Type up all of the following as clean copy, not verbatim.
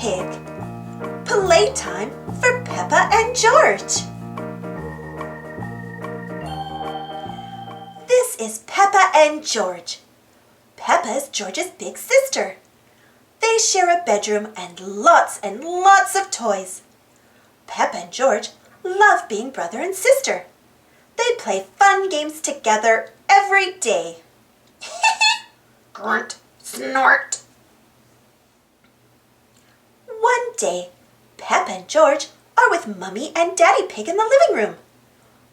Pig. Playtime for Peppa and George. This is Peppa and George. Peppa is George's big sister. They share a bedroom and lots of toys. Peppa and George love being brother and sister. They play fun games together every day. Grunt, snort. One day, Peppa and George are with Mummy and Daddy Pig in the living room.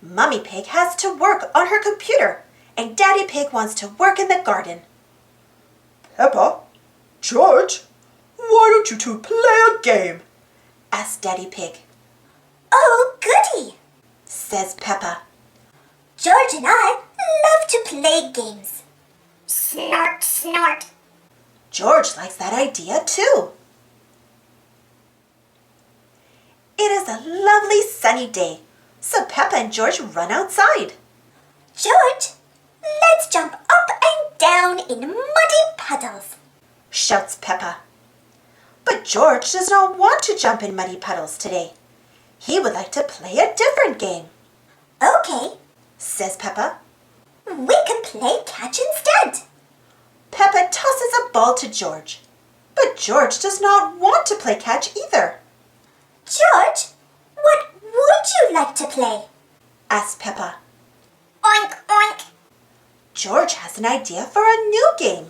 Mummy Pig has to work on her computer, and Daddy Pig wants to work in the garden. Peppa, George, why don't you two play a game? Asked Daddy Pig. Oh, goody, says Peppa. George and I love to play games. Snort, snort. George likes that idea too. It is a lovely sunny day, so Peppa and George run outside. George, let's jump up and down in muddy puddles, shouts Peppa. But George does not want to jump in muddy puddles today. He would like to play a different game. Okay, says Peppa. We can play catch instead. Peppa tosses a ball to George, but George does not want to play catch either. George, what would you like to play? Asks Peppa. Oink, oink. George has an idea for a new game.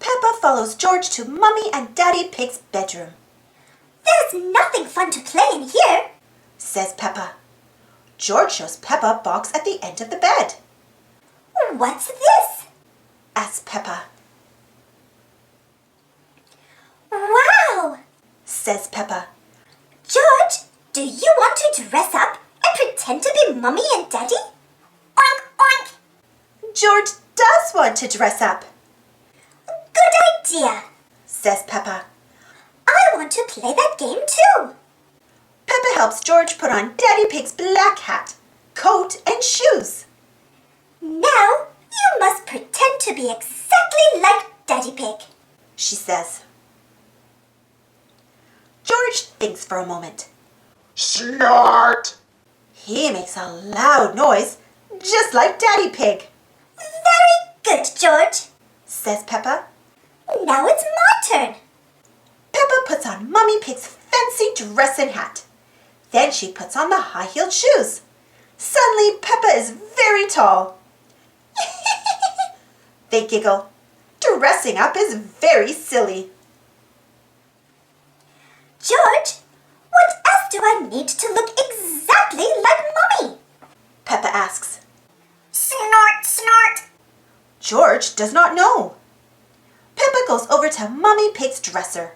Peppa follows George to Mummy and Daddy Pig's bedroom. There's nothing fun to play in here, says Peppa. George shows Peppa a box at the end of the bed. What's this? Asks Peppa. Wow, says Peppa. George, do you want to dress up and pretend to be Mummy and Daddy? Oink, oink. George does want to dress up. Good idea, says Peppa. I want to play that game too. Peppa helps George put on Daddy Pig's black hat, coat, and shoes. Now you must pretend to be exactly like Daddy Pig, she says. George thinks for a moment. Snort! He makes a loud noise, just like Daddy Pig. Very good, George, says Peppa. Now it's my turn. Peppa puts on Mummy Pig's fancy dress and hat. Then she puts on the high-heeled shoes. Suddenly, Peppa is very tall. They giggle. Dressing up is very silly. George, what else do I need to look exactly like Mummy? Peppa asks. Snort, snort. George does not know. Peppa goes over to Mummy Pig's dresser.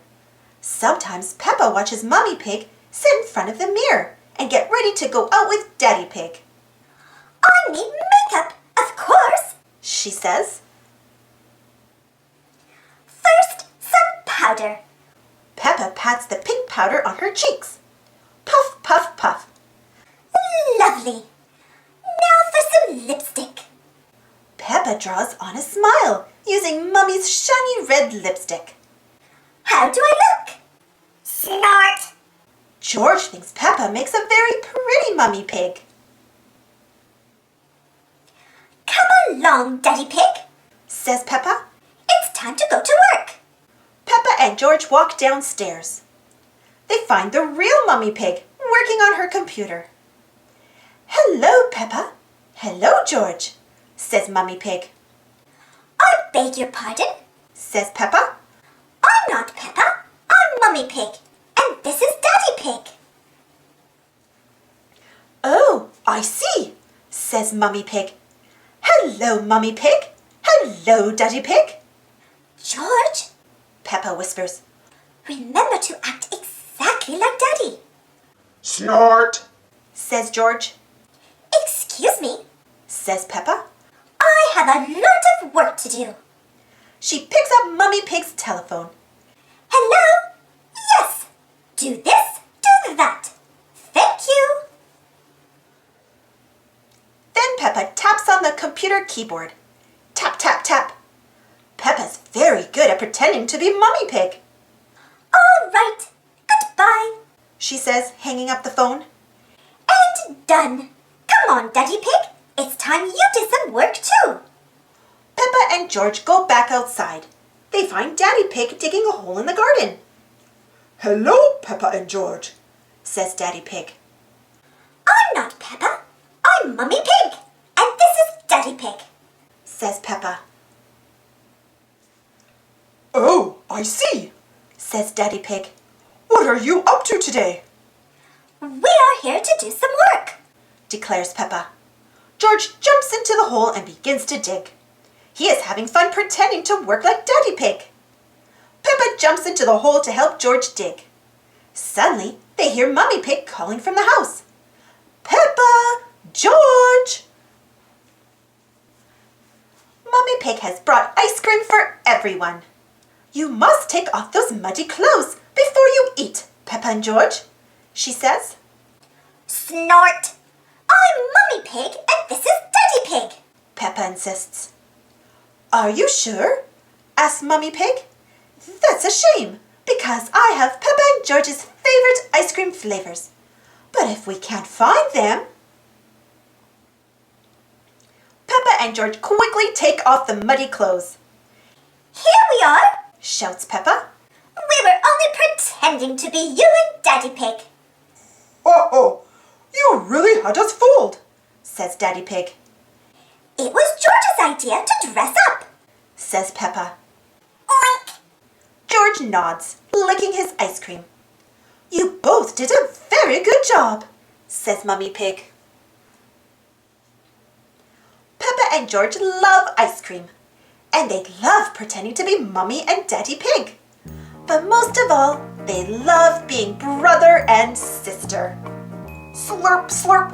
Sometimes Peppa watches Mummy Pig sit in front of the mirror and get ready to go out with Daddy Pig. I need makeup, of course, she says. First, some powder. Peppa pats the pink powder on her cheeks. Puff, puff, puff. Lovely. Now for some lipstick. Peppa draws on a smile using Mummy's shiny red lipstick. How do I look? Snort. George thinks Peppa makes a very pretty Mummy Pig. Come along, Daddy Pig, says Peppa. It's time to go to work. Peppa and George walk downstairs. They find the real Mummy Pig working on her computer. Hello, Peppa. Hello, George, says Mummy Pig. I beg your pardon, says Peppa. I'm not Peppa, I'm Mummy Pig, and this is Daddy Pig. Oh, I see, says Mummy Pig. Hello, Mummy Pig. Hello, Daddy Pig. George, Peppa whispers. Remember to act exactly like Daddy. Snort! Says George. Excuse me, Says Peppa. I have a lot of work to do. She picks up Mummy Pig's telephone. Hello? Yes. Do this, do that. Thank you. Then Peppa taps on the computer keyboard. Tap, tap, tap. Peppa's very good at pretending to be Mummy Pig, All right, goodbye. she says, hanging up the phone. And done. Come on, Daddy Pig. It's time you did some work too. Peppa and George go back outside. They find Daddy Pig digging a hole in the garden. Hello, Peppa and George, Says Daddy Pig. I'm not Peppa. I'm Mummy Pig. And this is Daddy Pig. Says Peppa. Oh, I see. Says Daddy Pig. What are you up to today? We are here to do some work. Declares Peppa. George jumps into the hole and begins to dig. He is having fun pretending to work like Daddy Pig. Peppa jumps into the hole to help George dig. Suddenly, they hear Mummy Pig calling from the house. Peppa! George! Mummy Pig has brought ice cream for everyone. You must take off those muddy clothes before you eat, Peppa and George, she says. Snort. I'm Mummy Pig and this is Daddy Pig. Peppa insists. Are you sure? Asks Mummy Pig. That's a shame, because I have Peppa and George's favorite ice cream flavors. But if we can't find them... Peppa and George quickly take off the muddy clothes. Here we are. Shouts Peppa. We were only pretending to be you and Daddy Pig. Oh, you really had us fooled, Says Daddy Pig. It was George's idea to dress up. Says Peppa. Oink. George nods, licking his ice cream. You both did a very good job, says Mummy Pig. Peppa and George love ice cream, and they love pretending to be Mummy and Daddy Pig. But most of all, they love being brother and sister. Slurp, slurp.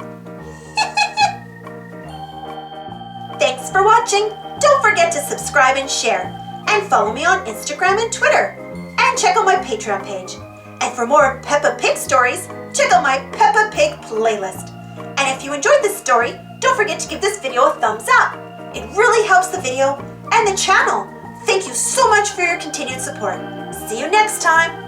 Thanks for watching. Don't forget to subscribe and share, and follow me on Instagram and Twitter, and check out my Patreon page. And for more Peppa Pig stories, check out my Peppa Pig playlist. And if you enjoyed this story, don't forget to give this video a thumbs up. It really helps the video and the channel. Thank you so much for your continued support. See you next time.